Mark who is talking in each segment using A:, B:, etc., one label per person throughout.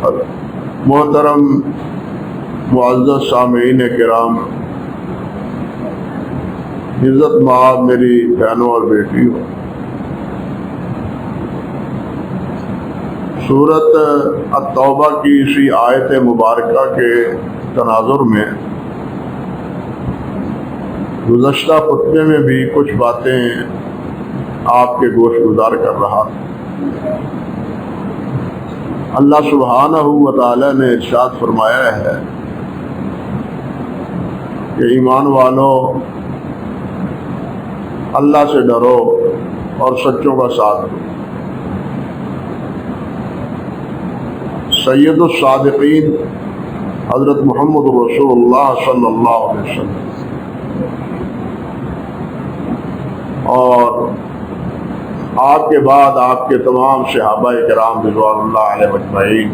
A: محترم معزز سامعین کرام، عزت مآب میری بہنوں اور بیٹیوں، سورۃ التوبہ کی اسی آیت مبارکہ کے تناظر میں گزشتہ خطبے میں بھی کچھ باتیں آپ کے گوش گزار کر رہا تھا۔ اللہ سبحانہ و تعالی نے ارشاد فرمایا ہے کہ ایمان والو، اللہ سے ڈرو اور سچوں کا ساتھ دو۔ سید الصادقین حضرت محمد رسول اللہ صلی اللہ علیہ وسلم اور آپ کے بعد آپ کے تمام صحابہ کرام رضوان اللہ علیہ اجمعین،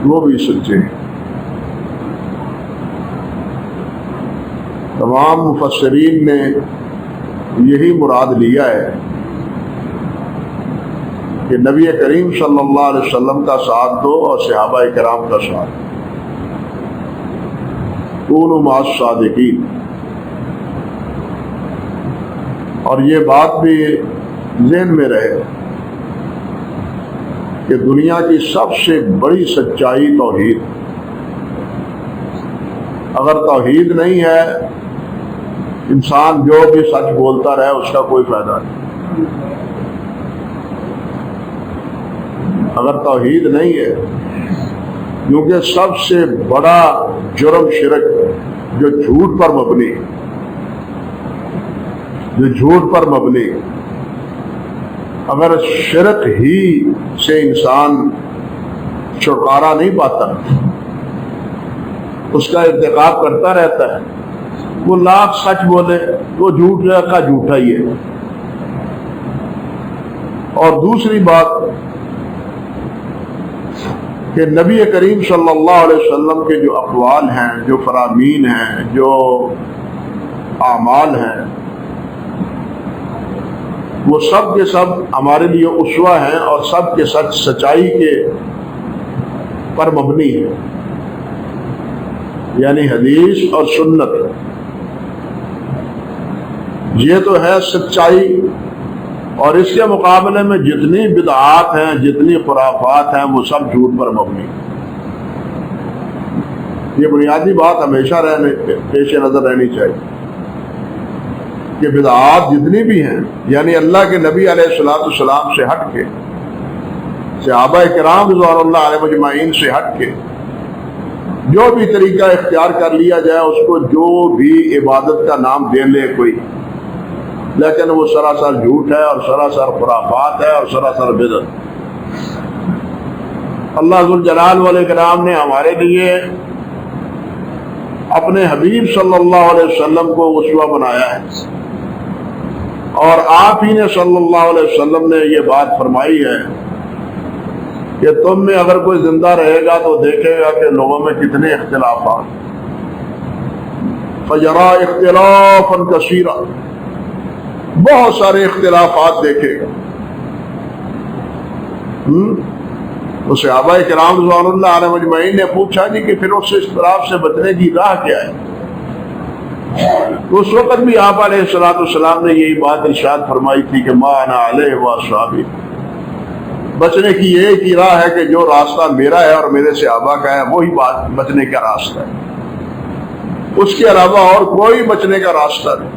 A: وہ بھی سچے ہیں۔ تمام مفسرین نے یہی مراد لیا ہے کہ نبی کریم صلی اللہ علیہ وسلم کا ساتھ دو اور صحابہ کرام کا ساتھ کونوا مع الصادقین۔ اور یہ بات بھی ذہن میں رہے کہ دنیا کی سب سے بڑی سچائی توحید۔ اگر توحید نہیں ہے، انسان جو بھی سچ بولتا رہے اس کا کوئی فائدہ نہیں۔ اگر توحید نہیں ہے، کیونکہ سب سے بڑا جرم شرک جو جھوٹ پر مبنی، اگر شرک ہی سے انسان چھٹکارا نہیں پاتا، اس کا ارتکاب کرتا رہتا ہے، وہ لاکھ سچ بولے وہ جھوٹ کا جھوٹا ہی ہے۔ اور دوسری بات کہ نبی کریم صلی اللہ علیہ وسلم کے جو اقوال ہیں، جو فرامین ہیں، جو اعمال ہیں، وہ سب کے سب ہمارے لیے اسوہ ہیں اور سب کے سچ سچائی کے پر مبنی ہے، یعنی حدیث اور سنت۔ یہ تو ہے سچائی، اور اس کے مقابلے میں جتنی بدعات ہیں، جتنی خرافات ہیں، وہ سب جھوٹ پر مبنی۔ یہ بنیادی بات ہمیشہ پیش نظر رہنی چاہیے کہ بدعات جتنی بھی ہیں، یعنی اللہ کے نبی علیہ السلام سے ہٹ کے، صحابہ کرام رضوان اللہ علیہ اجمعین سے ہٹ کے جو بھی طریقہ اختیار کر لیا جائے، اس کو جو بھی عبادت کا نام دے لے کوئی، لیکن وہ سراسر جھوٹ ہے اور سراسر خرافات ہے اور سراسر بدعت۔ اللہ ذوالجلال والاکرام نے ہمارے لیے اپنے حبیب صلی اللہ علیہ وسلم کو اسوہ بنایا ہے، اور آپ ہی نے صلی اللہ علیہ وسلم نے یہ بات فرمائی ہے کہ تم میں اگر کوئی زندہ رہے گا تو دیکھے گا کہ لوگوں میں کتنے اختلافات، فَيَرَى اخْتِلَافًا كَثِيرًا، بہت سارے اختلافات دیکھے گا۔ تو صحابہ کرام رضوان اللہ علیہ اجمعین نے پوچھا جی کہ پھر اس اختلاف سے بچنے کی راہ کیا ہے؟ تو اس وقت بھی آپ علیہ السلام نے یہی بات ارشاد فرمائی تھی کہ ما انا علیہ واصحابی، بچنے کی ایک ہی راہ ہے کہ جو راستہ میرا ہے اور میرے صحابہ کا ہے، وہی بات بچنے کا راستہ ہے، اس کے علاوہ اور کوئی بچنے کا راستہ نہیں۔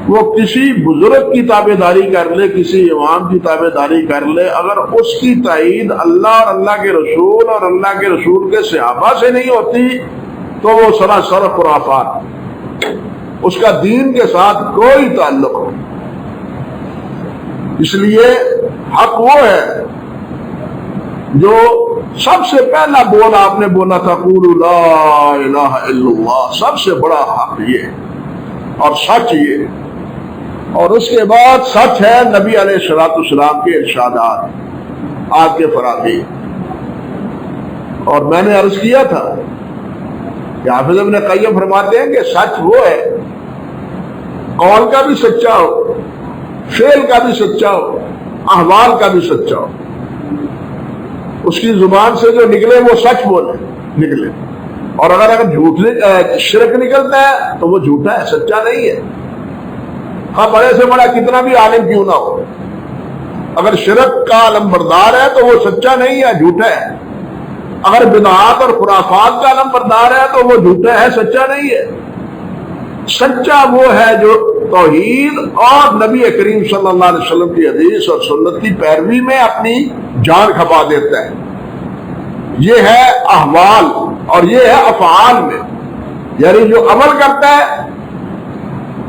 A: وہ کسی بزرگ کی تابع داری کر لے، کسی امام کی تابع داری کر لے، اگر اس کی تائید اللہ اور اللہ کے رسول اور اللہ کے رسول کے صحابہ سے نہیں ہوتی تو وہ سراسر خرافات، اس کا دین کے ساتھ کوئی تعلق نہیں۔ اس لیے حق وہ ہے جو سب سے پہلا بول آپ نے بولا تھا، قولوا لا الہ الا اللہ، سب سے بڑا حق یہ اور سچ یہ، اور اس کے بعد سچ ہے نبی علیہ السلام کے ارشادات، آپ کے فراغی۔ اور میں نے عرض کیا تھا کہ حافظ ابن قیم فرماتے ہیں کہ سچ وہ ہے قول کا بھی سچا ہو، فعل کا بھی سچا ہو، احوال کا بھی سچا ہو۔ اس کی زبان سے جو نکلے وہ سچ بولے نکلے، اور اگر جھوٹ شرک نکلتا ہے تو وہ جھوٹا ہے، سچا نہیں ہے، ہاں بڑے سے بڑا کتنا بھی عالم کیوں نہ ہو، اگر شرک کا علمبردار ہے تو وہ سچا نہیں ہے، جھوٹا ہے، اگر بدعات اور خرافات کا علمبردار ہے تو وہ جھوٹا ہے، سچا نہیں ہے۔ سچا وہ ہے جو توحید اور نبی کریم صلی اللہ علیہ وسلم کی حدیث اور سنت کی پیروی میں اپنی جان کھپا دیتا ہے۔ یہ ہے احوال اور یہ ہے افعال میں، یعنی جو عمل کرتا ہے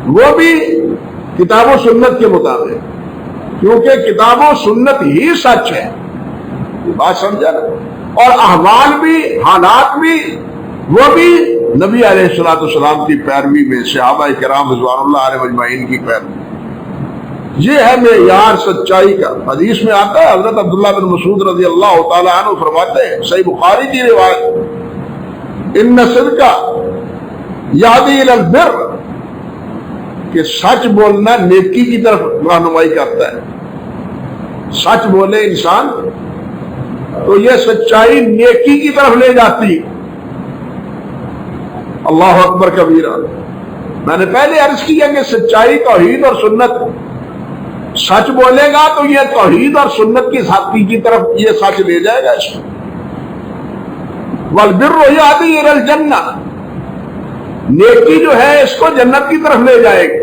A: وہ بھی کتاب و سنت کے مطابق، کیونکہ کتاب و سنت ہی سچ ہے، بات سمجھا نا، اور احوال بھی، حالات بھی، وہ بھی نبی علیہ الصلوۃ والسلام کی پیروی میں، صحابہ کرام رضوان اللہ علیہم اجمعین کی پیروی، یہ ہے معیار سچائی کا۔ حدیث میں آتا ہے، حضرت عبداللہ بن مسعود رضی اللہ تعالی عنہ فرماتے ہیں، صحیح بخاری کی روایت، ان الصدق یہدی الی البر، کہ سچ بولنا نیکی کی طرف رہنمائی کرتا ہے، سچ بولے انسان تو یہ سچائی نیکی کی طرف لے جاتی۔ اللہ اکبر کبیرہ، میں نے پہلے عرض کیا کہ سچائی توحید اور سنت، سچ بولے گا تو یہ توحید اور سنت کی ساتھی کی طرف یہ سچ لے جائے گا اس کو۔ والبر یہدی الی الجنہ، نیکی جو ہے اس کو جنت کی طرف لے جائے گی،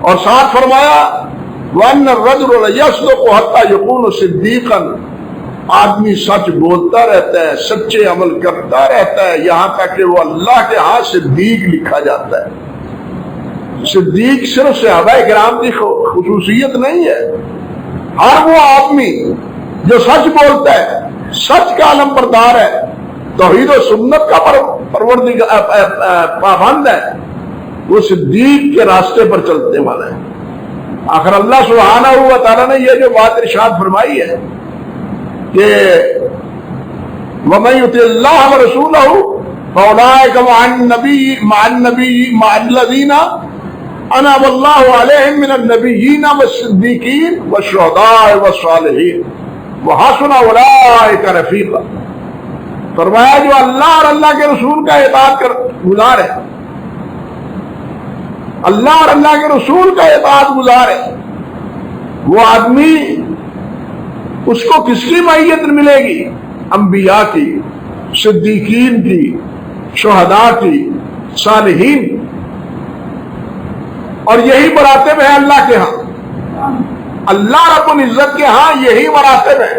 A: اور ساتھ فرمایا وَأَنَّ الرَّجُلَ لَيَصْدُقُ حَتَّى يَكُونَ صِدِّيقًا، آدمی سچ بولتا رہتا ہے، سچے عمل کرتا رہتا ہے، یہاں تک کہ وہ اللہ کے ہاں صدیق لکھا جاتا ہے۔ صدیق صرف صحابہ کرام کی خصوصیت نہیں ہے، ہر وہ آدمی جو سچ بولتا ہے، سچ کا علمبردار ہے، توحید و سنت کا پابند ہے، وہ صدیق کے راستے پر چلنے والا ہے۔ آخر اللہ سبحانہ و تعالیٰ نے یہ جو بات ارشاد فرمائی ہے کہ وَمَن يُطِعِ اللَّهَ وَرَسُولَهُ فَأُولَٰئِكَ مَعَ الَّذِينَ أَنْعَمَ اللَّهُ عَلَيْهِم مِّنَ النَّبِيِّينَ وَالصِّدِّيقِينَ وَالشُّهَدَاءِ وَالصَّالِحِينَ وَحَسُنَ أُولَٰئِكَ رَفِيقًا، فرمایا جو اللہ اور اللہ کے رسول کا اطاعت گزار ہے، اللہ اور اللہ کے رسول کا اطاعت گزار ہے، وہ آدمی، اس کو کس کی معیت ملے گی؟ انبیاء کی، صدیقین کی، شہداء کی، صالحین، اور یہی مراتب ہے اللہ کے ہاں، اللہ رب العزت کے ہاں یہی مراتب ہے۔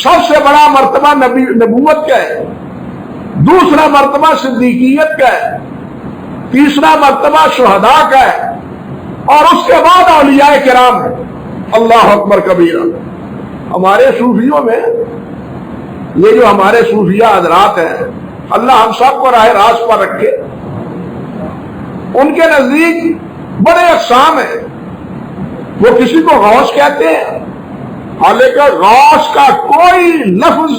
A: سب سے بڑا مرتبہ نبوت کا ہے، دوسرا مرتبہ صدیقیت کا ہے، تیسرا مرتبہ شہداء کا ہے، اور اس کے بعد اولیاء کرام ہے۔ اللہ اکبر کبیرہ۔ ہمارے صوفیوں میں یہ جو ہمارے صوفیہ حضرات ہیں، اللہ ہم سب کو راہ راست پر رکھے، ان کے نزدیک بڑے اقسام ہیں، وہ کسی کو غوث کہتے ہیں، حالانکہ غوث کا کوئی لفظ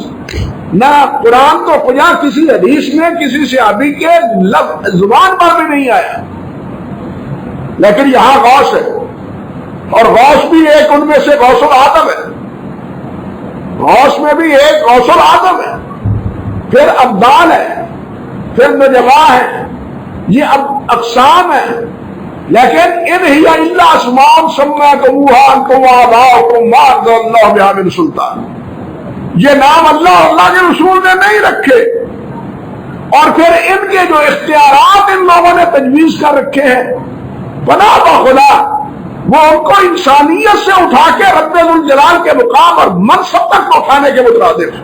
A: نہ قرآن تو خدا کسی حدیث میں کسی صحابی کے زبان پر بھی نہیں آیا، لیکن یہاں غوث ہے، اور غوث بھی ایک ان میں سے غوث العظم ہے، غوث میں بھی ایک غوث العظم ہے، پھر ابدال ہے، پھر نجبہ ہے، یہ اقسام ہیں، لیکن ان ہی الا اسماء سميتموها انتم وآباؤكم ما انزل الله بها من سلطان، یہ نام اللہ اور اللہ کے رسول نے نہیں رکھے، اور پھر ان کے جو اختیارات ان لوگوں نے تجویز کر رکھے ہیں، بنا بخدا وہ ان کو انسانیت سے اٹھا کے رب ذوالجلال کے مقام اور منصب تک اٹھانے کے مترادف ہے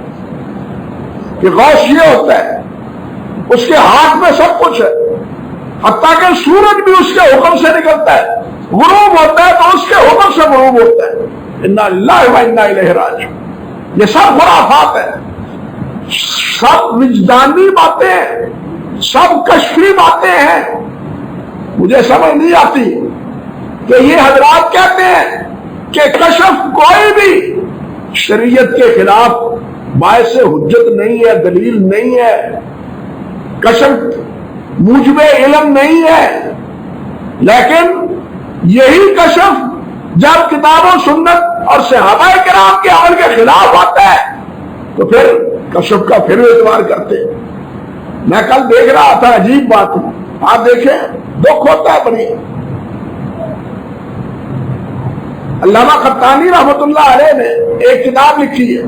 A: کہ غوث یہ ہوتا ہے، اس کے ہاتھ میں سب کچھ ہے، حتیٰ کہ سورج بھی اس کے حکم سے نکلتا ہے، غروب ہوتا ہے تو اس کے حکم سے غروب ہوتا ہے، انا للہ و انا الیہ راجعون۔ یہ سب خرافات ہیں، سب وجدانی باتیں ہیں، سب کشفی باتیں ہیں۔ مجھے سمجھ نہیں آتی کہ یہ حضرات کہتے ہیں کہ کشف کوئی بھی شریعت کے خلاف باعث حجت نہیں ہے، دلیل نہیں ہے، کشف موجب علم نہیں ہے، لیکن یہی کشف جب کتاب و سنت اور صحابہ کرام کے عمل کے خلاف ہوتا ہے تو پھر کشف کا پھر اعتبار کرتے ہیں۔ میں کل دیکھ رہا تھا، عجیب بات ہے، آپ دیکھیں دکھ ہوتا ہے بڑی۔ علامہ قحطانی رحمۃ اللہ علیہ نے ایک کتاب لکھی ہے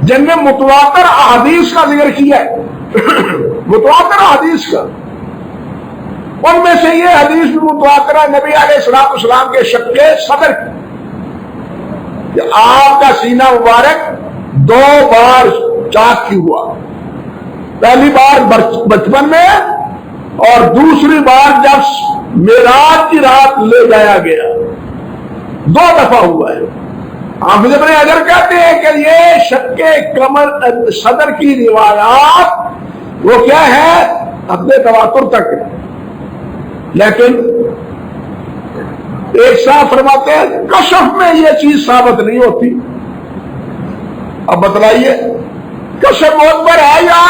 A: جن میں متواتر احادیث کا ذکر کیا ہے متواتر احادیث کا، ان میں سے یہ حدیث بھی متواتر ہے نبی علیہ السلام کے شق صدر کی، کہ آپ کا سینہ مبارک 2 بار چاک کی ہوا، پہلی بار بچپن میں اور دوسری بار جب معراج کی رات لے جایا گیا، 2 دفعہ ہوا ہے۔ حافظ ابن حجر کہتے ہیں کہ یہ شق صدر کی روایات وہ کیا ہے، اپنے تواتر تک ہے، لیکن ایک صاحب فرماتے ہیں کشف میں یہ چیز ثابت نہیں ہوتی۔ اب بتلائیے کشف معتبر ہے یا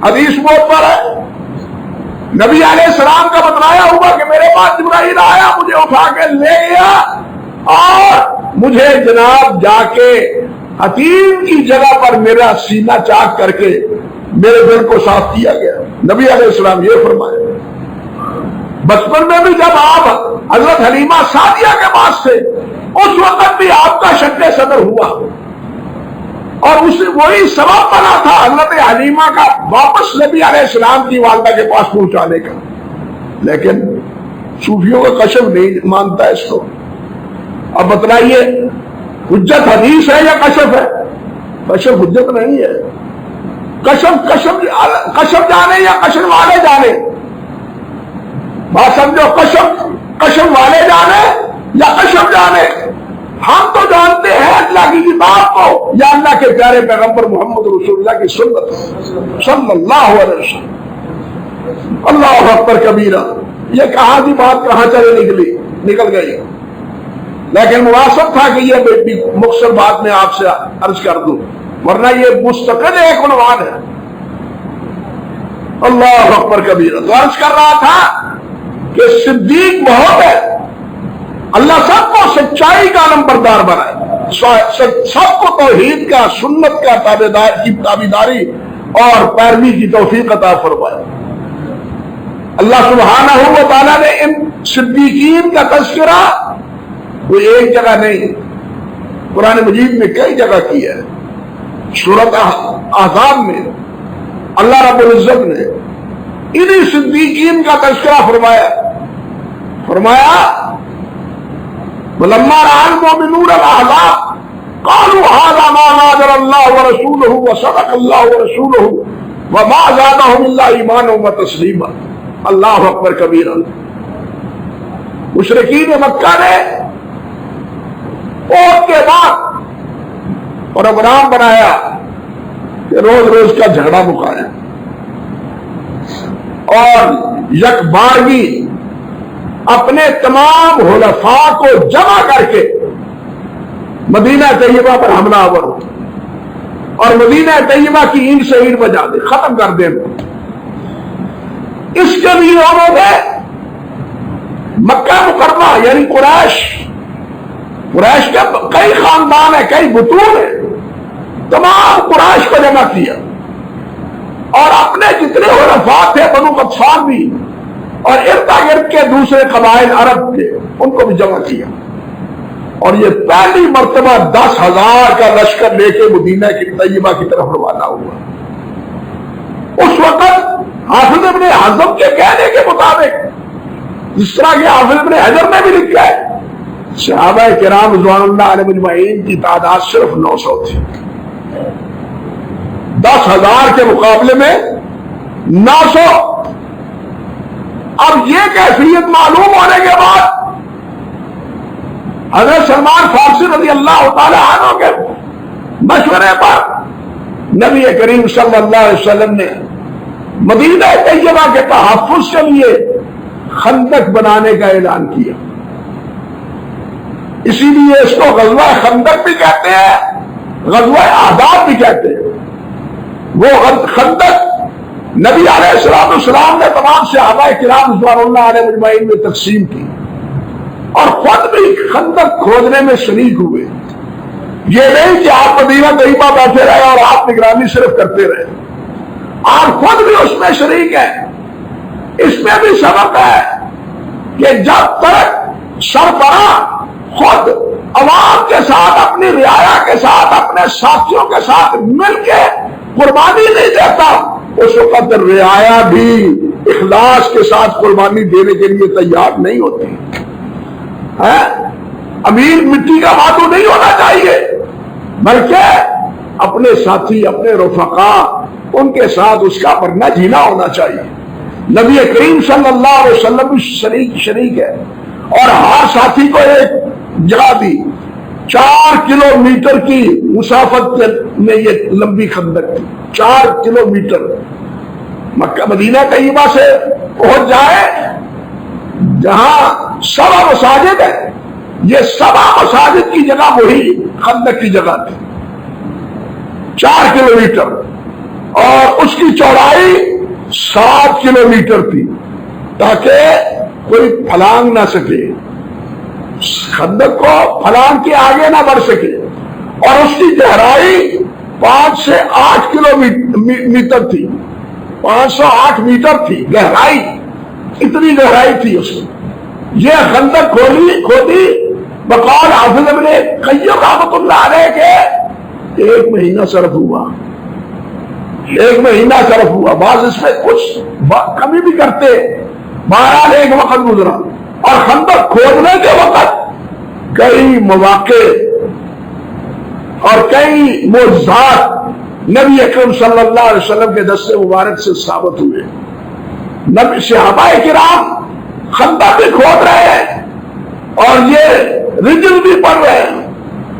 A: حدیث معتبر ہے؟ نبی علیہ السلام کا بتلایا ہوا کہ میرے پاس جبرائیل آیا، مجھے اٹھا کے لے گیا اور مجھے جناب جا کے حتیم کی جگہ پر میرا سینہ چاک کر کے میرے دل کو صاف کیا گیا۔ نبی علیہ السلام یہ فرمائے۔ بچپن میں بھی جب آپ حضرت حلیمہ سعدیہ کے پاس تھے اس وقت بھی آپ کا شق صدر ہوا، اور اسے وہی سبب بنا تھا حضرت حلیمہ کا واپس نبی علیہ السلام کی والدہ کے پاس پہنچانے کا، لیکن صوفیوں کا کشف نہیں مانتا اس کو۔ اب بتلائیے حجت حدیث ہے یا کشف ہے؟ کشف حجت نہیں ہے۔ کشف جانے یا کشف والے جانے، بات سمجھو، کشف والے جانے یا کشف جانے، ہم تو جانتے ہیں اللہ کی کتاب کو یا اللہ کے پیارے پیغمبر محمد رسول اللہ کی سنت صلی اللہ علیہ وسلم۔ اللہ اکبر کبیرہ، یہ کہاں کی بات کہاں چلے نکل گئی، لیکن مناسب تھا کہ یہ مختصر بات میں آپ سے عرض کر دوں، ورنہ یہ مستقل ایک عنوان ہے۔ اللہ اکبر کبیرہ، تو عرض کر رہا تھا کہ صدیق بہت ہے، اللہ سب کو سچائی کا علمبردار بنائے، سب کو توحید کا، سنت کا تابعداری اور پیروی کی توفیق عطا فرمائے۔ اللہ سبحانہ و تعالیٰ نے ان صدیقین کا تذکرہ کوئی ایک جگہ نہیں، قرآن مجید میں کئی جگہ کیا ہے۔ سورۃ احزاب میں اللہ رب العزت نے انہی صدیقین کا تذکرہ فرمایا وَلَمَّا رَأَى الْمُؤْمِنُونَ الْأَحْزَابَ قَالُوا هَذَا مَا وَعَدَنَا اللَّهُ وَرَسُولُهُ وَصَدَقَ اللَّهُ وَرَسُولُهُ وَمَا زَادَهُمْ إِلَّا إِيمَانًا وَتَسْلِيمًا۔ اللہ اکبر کبیرہ، مشرکین مکہ نے عہد کے بعد پروگرام بنایا کہ روز روز کا جھگڑا مکایا اور یک بارگی اپنے تمام حلفاء کو جمع کر کے مدینہ طیبہ پر حملہ آور ہو اور مدینہ طیبہ کی اینٹ سے اینٹ بجا دے، ختم کر دے۔ اس کے لیے انہوں نے مکہ مکرمہ یعنی قریش کے کئی خاندان ہیں، کئی بطون ہیں، تمام قریش کو جمع کیا اور اپنے جتنے حلفاء تھے بنو غطفان بھی اور ارد گرد کے دوسرے قبائل عرب کے ان کو بھی جمع کیا، اور یہ پہلی مرتبہ 10,000 کا لشکر لے کے مدینہ کی طیبہ کی طرف روانہ ہوا۔ اس وقت حافظ ابن حزم کے کہنے کے مطابق، جس طرح کہ حافظ ابن حجر نے بھی لکھا ہے، صحابہ کرام رضوان اللہ علیہ اجمعین کی تعداد صرف 900 تھی، 10,000 کے مقابلے میں 900۔ اب یہ کیفیت معلوم ہونے کے بعد حضرت سلمان فارسی رضی اللہ تعالی عنہ کے مشورے پر نبی کریم صلی اللہ علیہ وسلم نے مدینہ طیبہ کے تحفظ کے لیے خندق بنانے کا اعلان کیا۔ اسی لیے اس کو غزوہ خندق بھی کہتے ہیں، غزوہ احزاب بھی کہتے ہیں۔ وہ خندق نبی علیہ السلام نے تمام صحابہ کرام رضوان اللہ علیہ اجمعین میں تقسیم کی، اور خود بھی خندق کھودنے میں شریک ہوئے. یہ نہیں کہ آپ مدینہ طیبہ بیٹھے رہے اور آپ نگرانی صرف کرتے رہے، آپ خود بھی اس میں شریک ہیں. اس میں بھی سبق ہے کہ جب تک سربراہ خود عوام کے ساتھ، اپنی رعایا کے ساتھ، اپنے ساتھیوں کے ساتھ مل کے قربانی نہیں دیتا، اس وقت رعایا بھی اخلاص کے ساتھ قربانی دینے کے لیے تیار نہیں ہوتی. امیر مٹی کا ماتو نہیں ہونا چاہیے، بلکہ اپنے ساتھی، اپنے رفقا، ان کے ساتھ اس کا مرنا جینا ہونا چاہیے. نبی کریم صلی اللہ علیہ وسلم بھی شریک ہے، اور ہر ساتھی کو ایک جگہ دی. 4 کلومیٹر کی مسافت میں یہ لمبی خندق تھی. 4 کلومیٹر مکہ مدینہ طیبہ سے پہنچ جائے جہاں 7 مساجد ہے، یہ 7 مساجد کی جگہ وہی خندق کی جگہ تھی. 4 کلومیٹر اور اس کی چوڑائی 7 کلومیٹر تھی، تاکہ کوئی پھلانگ نہ سکے، خندق کو پھلانگ کے آگے نہ بڑھ سکے. اور اس کی گہرائی 5 سے 8 کلومیٹر تھی، 508 میٹر تھی گہرائی، اتنی گہرائی تھی اس میں. یہ خندق کھودی بقول حافظ ابن قیم رحمۃ اللہ علیہ کے 1 مہینہ صرف ہوا. 1 مہینہ صرف ہوا. بعض اس میں کچھ کمی بھی کرتے، بہرحال 1 وقت گزرا. اور خندق کھودنے کے وقت کئی مواقع اور کئی معجزات نبی اکرم صلی اللہ علیہ وسلم کے دست مبارک سے ثابت ہوئے. نبی صحابہ کرام خندق بھی کھود رہے ہیں اور یہ رجل بھی پڑھ رہے ہیں.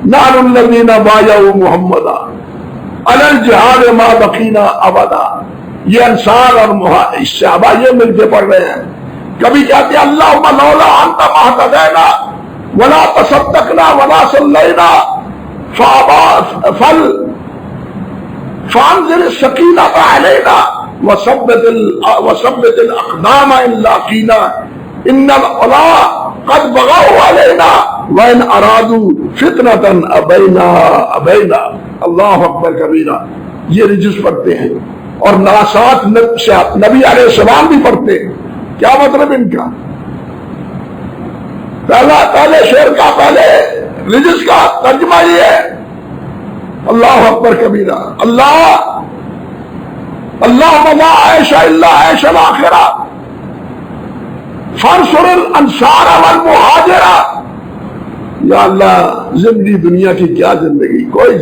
A: نحن الذین بایعوا محمدا علی الجہاد ما بقینا ابدا. یہ انصار اور صحابہ یہ مل کے پڑھ رہے ہیں. کبھی کہتے ہیں اللہم لولا انت ما اهتدینا ولا تصدقنا ولا صلینا فانزل السکینۃ علینا وثبت الاقدام ان لاقینا ان العلا قد بغوا علینا وان ارادوا فتنۃ ابینا. اللہ اکبر کبیرہ. یہ رجز پڑھتے ہیں اور ناسات نبی علیہ السلام بھی پڑھتے ہیں. کیا مطلب ان کا؟ پہلے شعر کا، پہلے رجز کا ترجمہ یہ ہے اللہ اکبر کبیرہ. اللہ لا عیش الا عیش الاخرہ فانصر الانصار والمہاجرہ. یا اللہ زندگی دنیا کی کیا زندگی، کوئی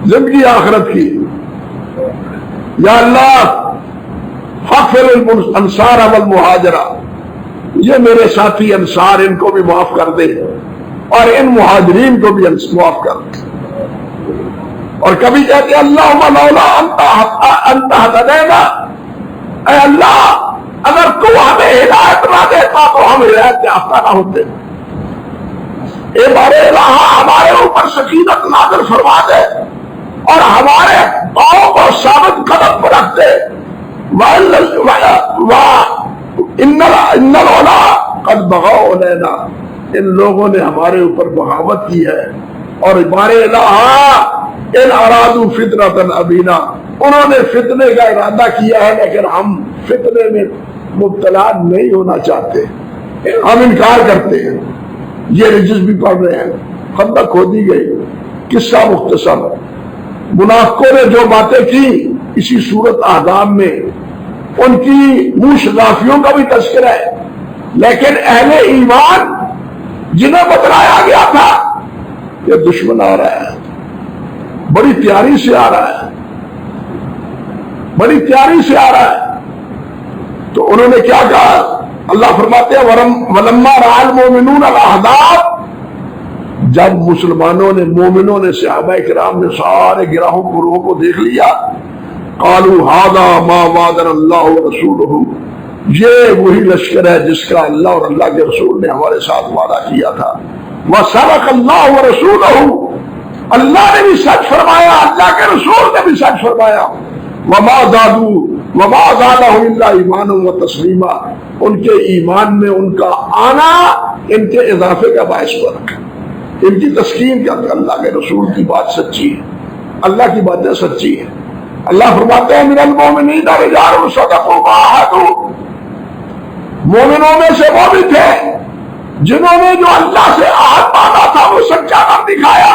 A: زندگی آخرت کی. یا اللہ فاغفر الانصار والمہاجرہ. یہ میرے ساتھی انصار، ان کو بھی معاف کر دے اور ان مہاجرین کو بھی معاف کر دے. اور کبھی کہتے ہیں اللہم لولا انت ہدینا. اے اللہ اگر تو ہمیں ہدایت نہ دیتا تو ہم ہدایت یافتہ نہ ہوتے. اے بارے الہ ہمارے اوپر سکینت نازل فرما دے اور ہمارے پاؤں کو ثابت قدم پر رکھ دے. ان العلا قد بغوا علینا. ان لوگوں نے ہمارے اوپر بغاوت کی ہے. اور بارے الہ ان ارادوا فتنۃ ابینا. انہوں نے فتنے کا ارادہ کیا ہے لیکن ہم فتنے میں مبتلا نہیں ہونا چاہتے، ہم انکار کرتے ہیں. یہ رجز بھی پڑھ رہے ہیں. خندق کھودی گئی. قصہ مختصر. منافقوں نے جو باتیں کی اسی صورت احزاب میں ان کی منہ شگافیوں کا بھی تذکرہ ہے. لیکن اہل ایمان جنہیں بتلایا گیا تھا کہ دشمن آ رہا ہے، بڑی تیاری سے آ رہا ہے، بڑی تیاری سے آ رہا ہے، تو انہوں نے کیا کہا؟ اللہ فرماتے ہیں وَلَمَّا رَأَى الْمُؤْمِنُونَ الْأَحْزَابَ. جب مسلمانوں نے، مومنوں نے، صحابہ کرام نے سارے گروہوں کو دیکھ لیا، قالوا هذا ما وعدنا اللہ ورسولہ. یہ وہی لشکر ہے جس کا اللہ اور اللہ کے رسول نے ہمارے ساتھ وعدہ کیا تھا. وصدق اللہ ورسولہ. اللہ نے بھی سچ فرمایا، اللہ کے رسول نے بھی سچ فرمایا. وما زادوا وما زادهم الا ایمانا وتسلیما، ان کے ایمان میں ان کا آنا ان کے اضافے کا باعث بنا، ان کی تسکین کا کہ اللہ کے رسول کی بات سچی ہے، اللہ کی باتیں سچی ہیں۔ اللہ فرماتے ہیں من المؤمنین رجال صدقوا ما عاهدوا، مومنوں میں سے وہ بھی تھے جنہوں نے جو اللہ سے عہد باندھا تھا وہ سچا کر دکھایا۔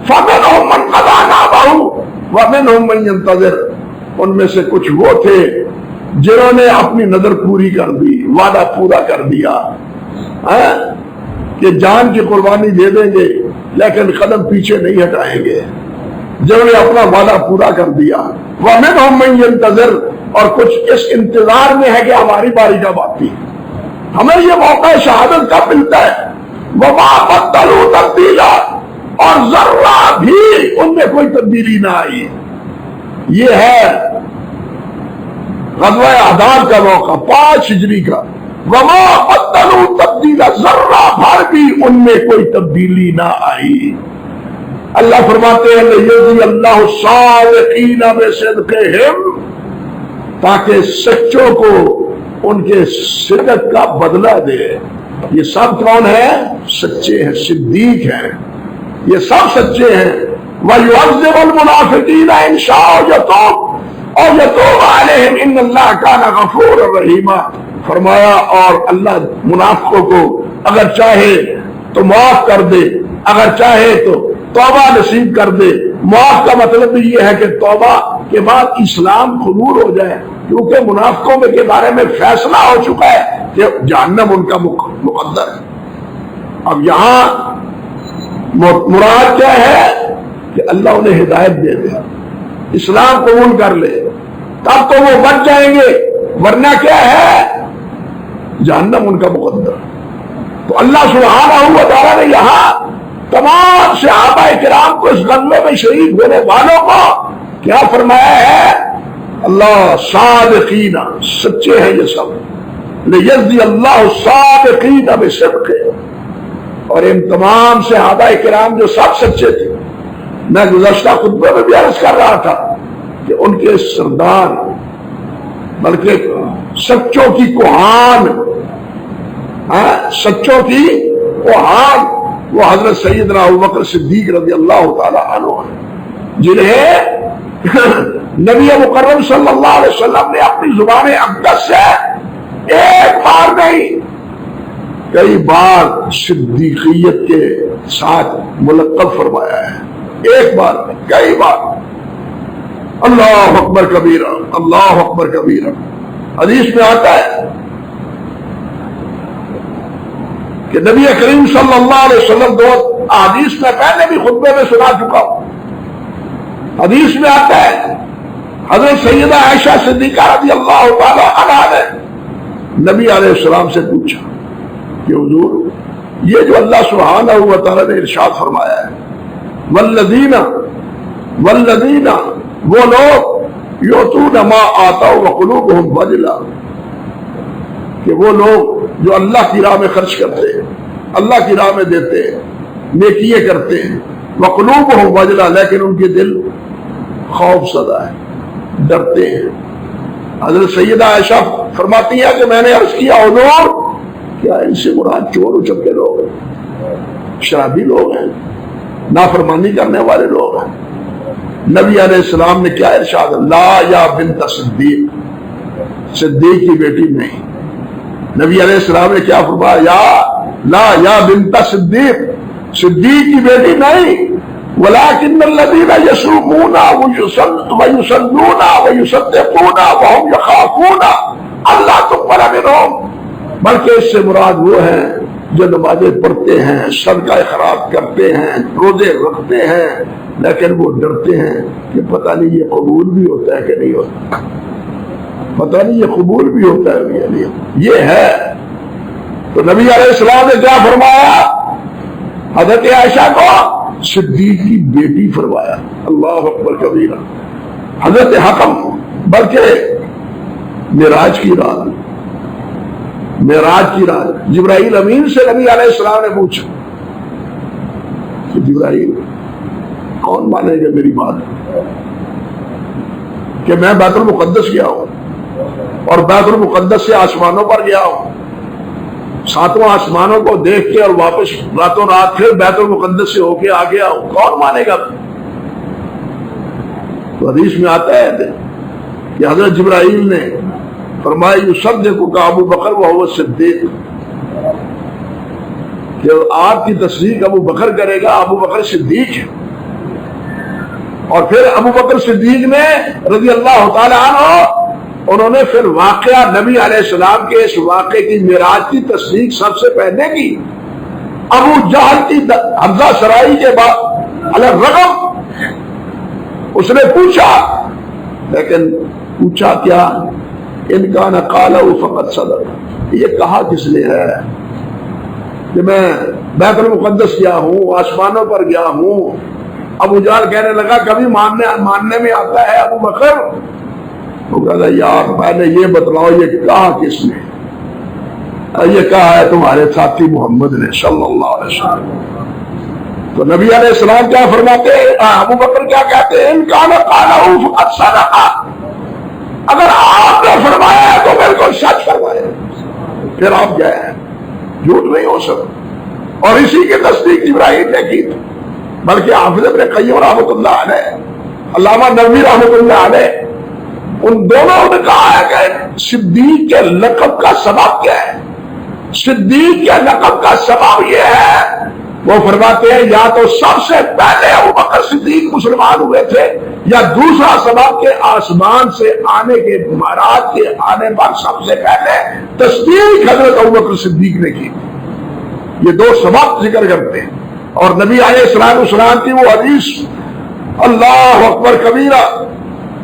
A: فمنهم من قضى نحبه ومنهم من ينتظر، ان میں سے کچھ وہ تھے جنہوں نے اپنی نظر پوری کر دی، وعدہ پورا کر دیا کہ جان کی قربانی دے دیں گے لیکن قدم پیچھے نہیں ہٹائیں گے، جنہوں نے اپنا وعدہ پورا کر دیا۔ ومنهم من ينتظر، اور کچھ اس انتظار میں ہے کہ ہماری باری کا باقی، ہمیں یہ موقع شہادت کا ملتا ہے۔ وما بدلوا تبدیلا، اور ذرہ بھی ان میں کوئی تبدیلی نہ آئی۔ یہ ہے غزوہ احزاب کا موقع 5 ہجری کا۔ وما بدلوا تبدیلا، ذرہ بھر بھی ان میں کوئی تبدیلی نہ آئی۔ اللہ فرماتے ہیں لیجزی اللہ الصادقین بصدقہم، تاکہ سچوں کو ان کے صدق کا بدلہ دے۔ یہ سب کون ہیں؟ سچے ہیں، صدیق ہیں، یہ سب سچے ہیں۔ وَيُعَذِّبُ الْمُنَافِقِينَ إِن شَاءَ يَتُوبْ اور يَتُوبُ عَلَيْهِمْ إِنَّ اللَّهَ كَانَ غَفُورًا رَحِيمًا، فرمایا اور اللہ منافقوں کو اگر چاہے تو معاف کر دے، اگر چاہے تو توبہ نصیب کر دے۔ معاف کا مطلب یہ ہے کہ توبہ کے بعد اسلام قبول ہو جائے، کیونکہ منافقوں کے بارے میں فیصلہ ہو چکا ہے کہ جہنم ان کا مقدر ہے۔ اب یہاں مراد کیا ہے کہ اللہ انہیں ہدایت دے دے، اسلام قبول کر لے، تب تو وہ بچ جائیں گے، ورنہ کیا ہے جہنم ان کا مقدر۔ تو اللہ سبحانہ و تعالیٰ نے یہاں تمام صحابہ کرام کو اس غزوے میں شہید ہونے والوں کو کیا فرمایا ہے؟ اللہ صادقین، سچے ہیں یہ سب، لیجزی اللہ الصادقین بصدقہ۔ اور ان تمام صحابہ کرام جو سب سچے تھے، میں گزشتہ خطبے میں بھی عرض کر رہا تھا کہ ان کے سردار بلکہ سچوں کی کوہان، سچوں کی کوہان وہ حضرت سیدنا ابوبکر صدیق رضی اللہ تعالی عنہ ہیں، جنہیں نبی مکرم صلی اللہ علیہ وسلم نے اپنی زبان اقدس سے ایک بار نہیں کئی بار صدیقیت کے ساتھ ملقب فرمایا ہے، ایک بار نہیں کئی بار۔ اللہ اکبر کبیرہ، اللہ اکبر کبیرہ۔ حدیث میں آتا ہے کہ نبی کریم صلی اللہ علیہ وسلم، 2 حدیث میں پہلے بھی خطبے میں سنا چکا ہوں، حدیث میں آتا ہے حضرت سیدہ عائشہ صدیقہ رضی اللہ تعالی عنہا نے نبی علیہ السلام سے پوچھا کہ حضور یہ جو اللہ سبحانہ و تعالی نے ارشاد فرمایا ہے والذین وہ لوگ یؤتون ما آتوا وقلوبهم وجلہ، کہ وہ لوگ جو اللہ کی راہ میں خرچ کرتے ہیں، اللہ کی راہ میں دیتے ہیں، نیکیے کرتے ہیں، وقلوبهم وجلہ، لیکن ان کے دل خوف زدہ ہے، ڈرتے ہیں۔ حضرت سیدہ عائشہ فرماتی ہے کہ میں نے عرض کیا حضور کیا ان سے مراد چور اچکے لوگ ہیں، شرابی لوگ ہیں، نافرمانی کرنے والے لوگ ہیں؟ نبی علیہ السلام نے کیا ارشاد؟ لا یا بنت صدیق، صدیق کی بیٹی نہیں۔ نبی علیہ السلام نے کیا فرمایا؟ لا یا بنت صدیق، صدیق کی بیٹی نہیں، ولكن الذين يصومون ويصلون ويصدقون وهم يخافون الا تقبل منهم، بلکہ اس سے مراد وہ ہیں جو نمازیں پڑھتے ہیں، صدقہ خیرات کرتے ہیں، روزے رکھتے ہیں، لیکن وہ ڈرتے ہیں کہ پتہ نہیں یہ قبول بھی ہوتا ہے کہ نہیں ہوتا، پتہ نہیں یہ قبول بھی ہوتا ہے یا نہیں۔ یہ ہے تو نبی علیہ السلام نے کیا فرمایا؟ حضرت عائشہ کو صدیق کی بیٹی فرمایا۔ اللہ اکبر کبیرہ۔ حضرت حکم، بلکہ معراج کی رات جبرائیل امین سے نبی علیہ السلام نے پوچھا کہ جبرائیل کون مانے گا میری بات؟ کہ میں بیت المقدس گیا ہوں اور بیت المقدس سے آسمانوں پر گیا ہوں، 7واں آسمانوں کو دیکھ کے اور واپس راتوں رات پھر بیت المقدس سے ہو کے آ گیا ہوں، کون مانے گا؟ تو حدیث میں آتا ہے کہ حضرت جبرائیل نے فرمایا یصدقک ابو بکر وہو صدیق، کہ آپ کی تصدیق ابو بکر کرے گا، ابو بکر صدیق ہے۔ اور پھر ابو بکر صدیق نے رضی اللہ تعالی عنہ انہوں نے پھر واقعہ نبی علیہ السلام کے اس واقعے کی معراج کی تصدیق سب سے پہلے کی۔ ابو جہل کی حمزہ سرائی کے بعد الرغم اس نے پوچھا، لیکن پوچھا کیا؟ ان کا نقالہ فقط صدق، یہ کہا کس نے ہے کہ میں بیت المقدس گیا ہوں، آسمانوں پر گیا ہوں؟ ابو جہل کہنے لگا کبھی ماننے میں آتا ہے ابو بکر؟ وہ کہتا یار پہلے یہ بتلاؤ یہ کہا کس نے؟ یہ کہا ہے تمہارے ساتھی محمد نے صلی اللہ علیہ وسلم۔ تو نبی علیہ السلام کیا فرماتے ہیں، ابو بکر کیا کہتے ہیں؟ ان کا نقالہ فقط صدق، اگر آپ نے فرمایا ہے تو بالکل سچ فرمایا، پھر آپ گئے ہیں، جھوٹ نہیں ہو سکتا۔ اور اسی کی تصدیق ابراہیم نے کی تھی، بلکہ حافظ ابن قیم رحمۃ اللہ علیہ، علامہ نووی رحمۃ اللہ علیہ، ان دونوں نے کہا ہے کہ صدیق کے لقب کا سبب کیا ہے؟ صدیق کے لقب کا سبب یہ ہے، وہ فرماتے ہیں یا تو سب سے پہلے ابو بکر صدیق مسلمان ہوئے تھے، یا دوسرا سبب کے آسمان سے آنے کے معراج کے آنے پر سب سے پہلے تصدیق حضرت ابو بکر صدیق نے کی۔ یہ دو سبب ذکر کرتے ہیں۔ اور نبی علیہ السلام کی وہ حدیث اللہ اکبر کبیرہ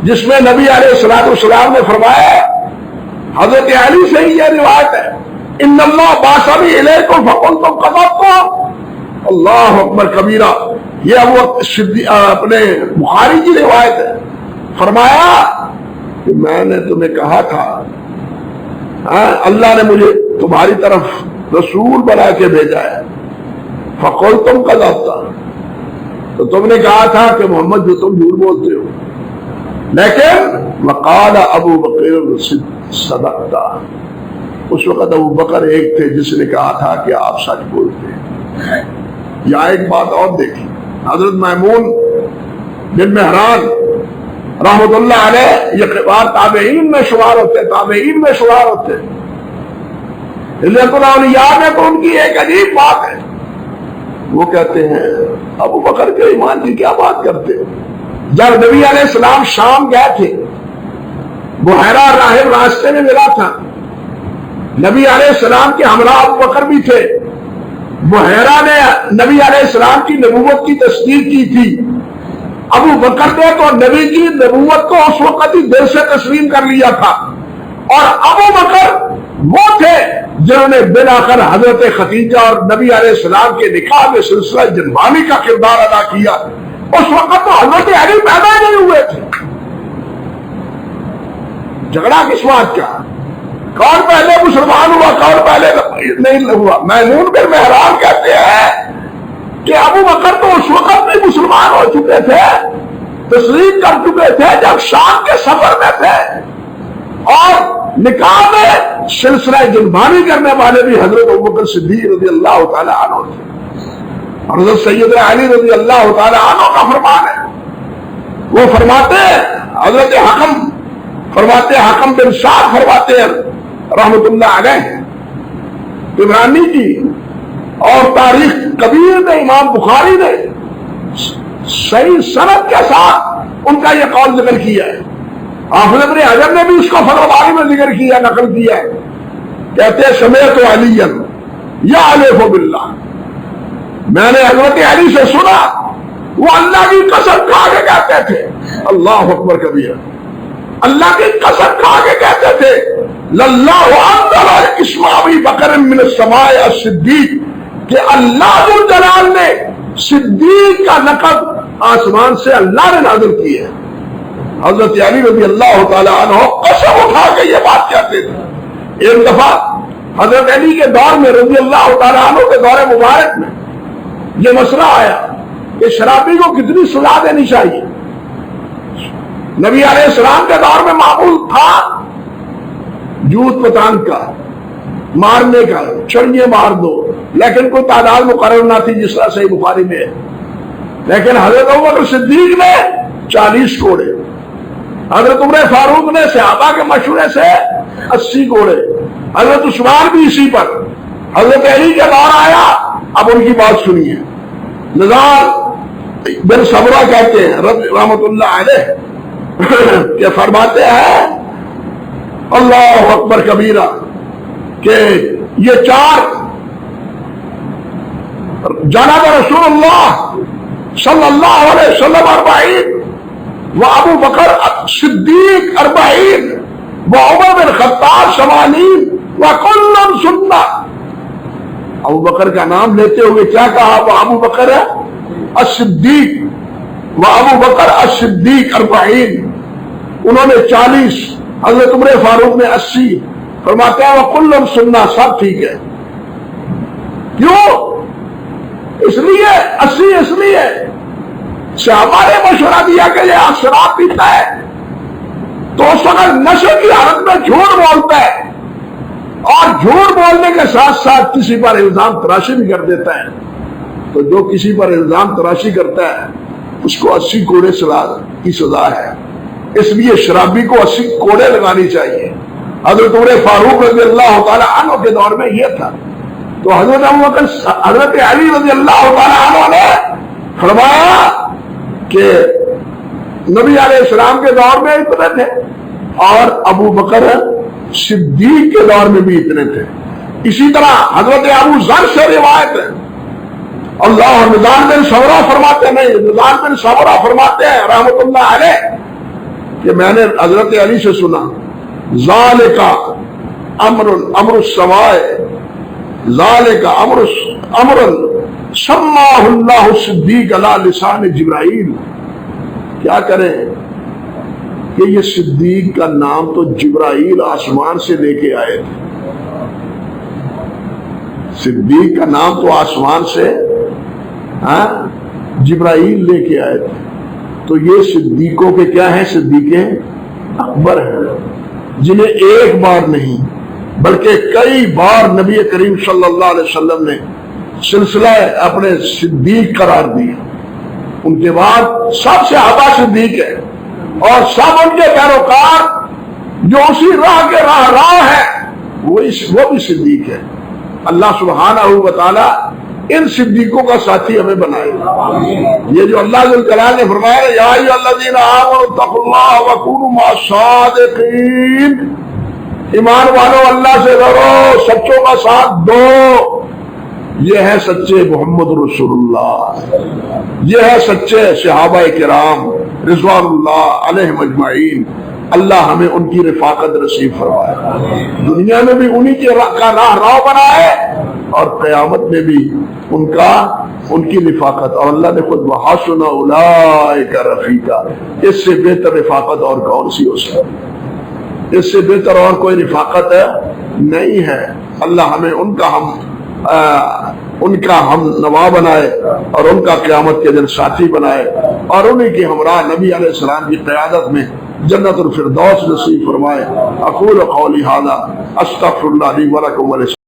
A: جس میں نبی علیہ السلام نے فرمایا، حضرت علی سے ہی یہ روایت ہے، ان اللہ باسمی الیکم فقلتم قذبتم، اللہ اکبر کبیرہ، یہ وہ اپنے بخاری کی روایت ہے۔ فرمایا کہ میں نے تمہیں کہا تھا، اللہ نے مجھے تمہاری طرف رسول بنا کے بھیجا ہے، فقلتم قذبتم، تو تم نے کہا تھا کہ محمد جو تم جھوٹ بولتے ہو، لیکن وقال ابو بکر صدقتا، اس وقت ابو بکر ایک تھے جس نے کہا تھا کہ آپ سچ بولتے ہیں۔ یہاں ایک بات اور دیکھی، حضرت میمون بن مہران رحمۃ اللہ علیہ یہ کبار تابعین میں شمار ہوتے، اولیاء میں تو ان کی ایک عجیب بات ہے، وہ کہتے ہیں ابو بکر کے ایمان کی کیا بات کرتے ہیں؟ جب نبی علیہ السلام شام گئے تھے، بحیرہ راہب راستے میں ملا تھا، نبی علیہ السلام کے ہمراہ ابو بکر بھی تھے، بحیرہ نے نبی علیہ السلام کی نبوت کی تصدیق کی تھی، ابو بکر نے تو نبی کی نبوت کو اس وقت ہی دل سے تسلیم کر لیا تھا، اور ابو بکر وہ تھے جنہوں نے بنا کر حضرت خدیجہ اور نبی علیہ السلام کے نکاح میں سلسلہ جنبانی کا کردار ادا کیا۔ اس وقت تو حضرت علی پیدا نہیں ہوئے تھے، جھگڑا کس بات کا؟ کون پہلے مسلمان ہوا، کون پہلے نہیں ہوا؟ میمون بن مہران کہتے ہیں کہ ابو بکر تو اس وقت بھی مسلمان ہو چکے تھے، تسلیم کر چکے تھے جب شام کے سفر میں تھے، اور نکاح میں سلسلہ جنبانی کرنے والے بھی حضرت ابوبکر صدیق رضی اللہ تعالی عنہ تھے۔ حضرت سیدنا علی رضی اللہ تعالی عنہ کا فرمان ہے، وہ فرماتے ہیں، حضرت حکم بن سعد فرماتے ہیں رحمت اللہ علیہ، عمرانی کی اور تاریخ کبیر میں امام بخاری نے صحیح سند کے ساتھ ان کا یہ قول ذکر کیا ہے۔ حافظ ابن حجر نے بھی اس کو فتح الباری میں ذکر کیا، نقل کیا ہے، کہتے ہیں سمعت علی یحلف باللہ، میں نے حضرت علی سے سنا وہ اللہ کی قسم کھا کے کہتے تھے، اللہ اکبر کبیر، اللہ کی قسم کھا کے کہتے تھے للہ انزل اسم ابی بکر من السماء الصدیق، کہ اللہ ذو جلال نے صدیق کا لقب آسمان سے اللہ نے نازل کی ہے۔ حضرت علی رضی اللہ تعالی عنہ قسم اٹھا کے یہ بات کہتے تھے۔ ایک دفعہ حضرت علی کے دور میں رضی اللہ تعالی عنہ کے دور مبارک میں یہ مسئلہ آیا کہ شرابی کو کتنی سزا دینی چاہیے، نبی علیہ السلام کے دور میں معمول تھا جوت پتان کا، مارنے کا، چڑیے مار دو، لیکن کوئی تعداد مقرر نہ تھی جس طرح صحیح بخاری میں ہے۔ لیکن حضرت ابوبکر صدیق نے 40 گھوڑے، حضرت عمر فاروق نے صحابہ کے مشورے سے 80 گھوڑے، حضرت عثمان بھی اسی پر، حضرت علی کے دور آیا، اب ان کی بات سنیے۔ نزار بن صبرہ کہتے ہیں رحمت اللہ علیہ کہ فرماتے ہیں اللہ اکبر کبیرہ کہ یہ 4 جناب رسول اللہ صلی اللہ علیہ وسلم 40 و ابو بکر صدیق 40 و عمر بن خطاب 80 و کل سنہ۔ ابو بکر کا نام لیتے ہوئے کیا کہا؟ وہ ابو بکر الصدیق و ابو بکر الصدیق 40، انہوں نے 40، حضرت عمر فاروق نے 80، فرماتے ہیں وہ کل سنہ، سب ٹھیک ہے۔ کیوں؟ اس لیے 80 اس لیے صحابہ نے مشورہ دیا کہ یہ شراب پیتا ہے تو اس وقت نشے کی حالت میں جھوٹ بولتا ہے، اور جھوٹ بولنے کے ساتھ ساتھ کسی پر الزام تراشی بھی کر دیتا ہے، تو جو کسی پر الزام تراشی کرتا ہے اس کو 80 کوڑے کی سزا ہے۔ اس لیے شرابی کو 80 کوڑے لگانی چاہیے۔ حضرت عمر فاروق رضی اللہ تعالی عنہ کے دور میں یہ تھا، تو حضرت علی رضی اللہ تعالی عنہ نے فرمایا کہ نبی علیہ السلام کے دور میں اتنے تھے، اور ابو بکر صدیق کے دور میں بھی اتنے تھے۔ اسی طرح حضرت ابو ذر سے روایت ہے، اللہ نظام بن ثورہ فرماتے ہیں رحمت اللہ علیہ کہ میں نے حضرت علی سے سنا ذالک امر السمائے، ذالک امر سماہ اللہ صدیق علی لسان جبرائیل۔ کیا کریں کہ یہ صدیق کا نام تو جبرائیل آسمان سے لے کے آئے تھے، صدیق کا نام تو آسمان سے جبرائیل لے کے آئے تھے، تو یہ صدیقوں کے کیا ہیں؟ صدیق اکبر ہیں، جنہیں ایک بار نہیں بلکہ کئی بار نبی کریم صلی اللہ علیہ وسلم نے سلسلہ اپنے صدیق قرار دیا۔ ان کے بعد سب صحابہ صدیق ہے، اور سب ان کے پیروکار جو اسی راہ کے راہ ہے وہ بھی صدیق ہے۔ اللہ سبحانہ و تعالی ان صدیقوں کا ساتھی ہمیں بنائے۔ یہ جو اللہ ذو الجلال نے فرمایا یا ایھا الذین آمنوا اتقوا اللہ وکونوا مع الصادقین، ایمان والو اللہ سے ڈرو، سچوں کا ساتھ دو۔ یہ ہے سچے محمد رسول اللہ، یہ ہے سچے صحابہ کرام رضوان اللہ علیہم اجمعین۔ اللہ ہمیں ان کی رفاقت نصیب فرمائے، دنیا میں بھی انہی کے کا راہ بنائے، اور قیامت میں بھی ان کی رفاقت۔ اور اللہ نے خود وحسن اولئک رفیقا، اس سے بہتر رفاقت اور کون سی ہو سکتی؟ اس سے بہتر اور کوئی رفاقت نہیں ہے۔ اللہ ہمیں ان کا ہم نوا بنائے، اور ان کا قیامت کے دن ساتھی بنائے، اور انہی کے ہمراہ نبی علیہ السلام کی قیادت میں جنت الفردوس نصیب فرمائے۔ اقول قولی ھذا استغفر اللہ لی ولکم